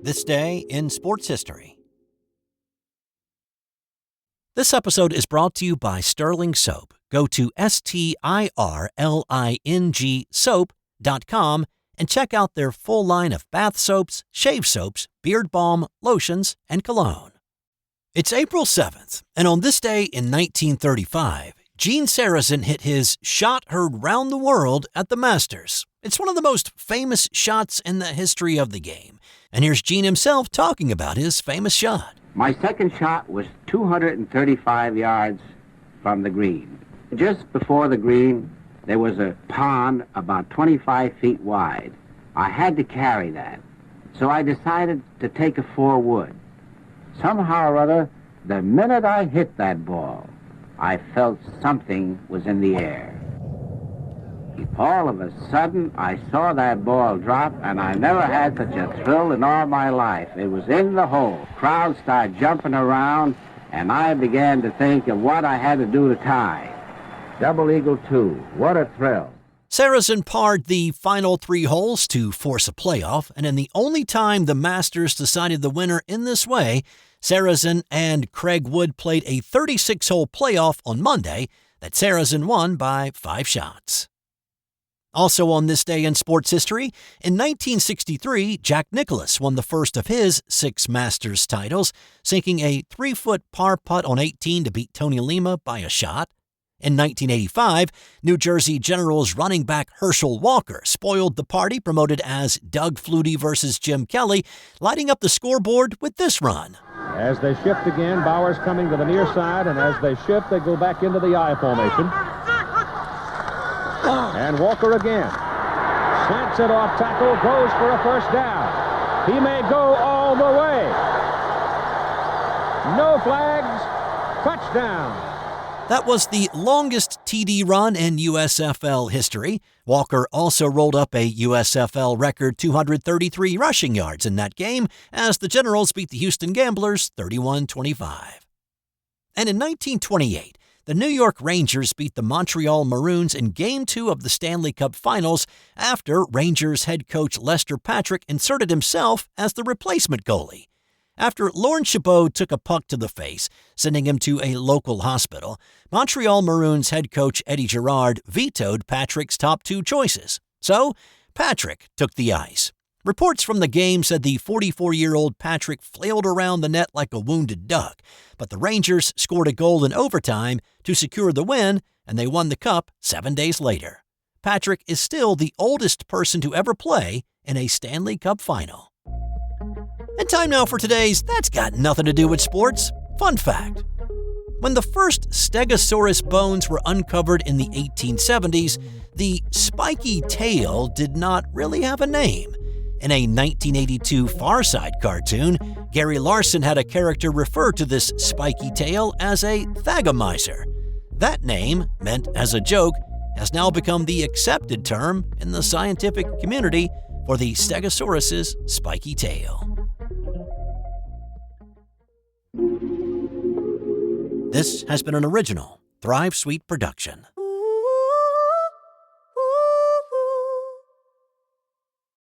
This day in sports history. This episode is brought to you by Sterling Soap. Go to STIRLING soap.com and check out their full line of bath soaps, shave soaps, beard balm, lotions, and cologne. It's April 7th, and on this day in 1935, Gene Sarazen hit his shot heard round the world at the Masters. It's one of the most famous shots in the history of the game. And here's Gene himself talking about his famous shot. My second shot was 235 yards from the green. Just before the green, there was a pond about 25 feet wide. I had to carry that. So I decided to take a 4-wood. Somehow or other, the minute I hit that ball, I felt something was in the air. All of a sudden, I saw that ball drop, and I never had such a thrill in all my life. It was in the hole. Crowds started jumping around, and I began to think of what I had to do to tie. Double eagle 2. What a thrill. Sarazen parred the final 3 holes to force a playoff, and in the only time the Masters decided the winner in this way, Sarazen and Craig Wood played a 36-hole playoff on Monday that Sarazen won by 5 shots. Also on this day in sports history, in 1963, Jack Nicklaus won the first of his 6 Masters titles, sinking a 3-foot par putt on 18 to beat Tony Lema by a shot. In 1985, New Jersey Generals running back Herschel Walker spoiled the party promoted as Doug Flutie versus Jim Kelly, lighting up the scoreboard with this run. As they shift again, Bowers coming to the near side, and as they shift, they go back into the I formation. And Walker again. Slants it off tackle, goes for a first down. He may go all the way. No flags. Touchdown. That was the longest TD run in USFL history. Walker also rolled up a USFL record 233 rushing yards in that game as the Generals beat the Houston Gamblers 31-25. And in 1928, the New York Rangers beat the Montreal Maroons in Game 2 of the Stanley Cup Finals after Rangers head coach Lester Patrick inserted himself as the replacement goalie. After Lorne Chabot took a puck to the face, sending him to a local hospital, Montreal Maroons head coach Eddie Girard vetoed Patrick's top 2 choices. So, Patrick took the ice. Reports from the game said the 44-year-old Patrick flailed around the net like a wounded duck, but the Rangers scored a goal in overtime to secure the win, and they won the cup 7 days later. Patrick is still the oldest person to ever play in a Stanley Cup Final. And time now for today's That's Got Nothing to Do with Sports fun fact. When the first Stegosaurus bones were uncovered in the 1870s, the spiky tail did not really have a name. In a 1982 Far Side cartoon, Gary Larson had a character refer to this spiky tail as a thagomizer. That name, meant as a joke, has now become the accepted term in the scientific community for the Stegosaurus's spiky tail. This has been an original Thrive Suite production.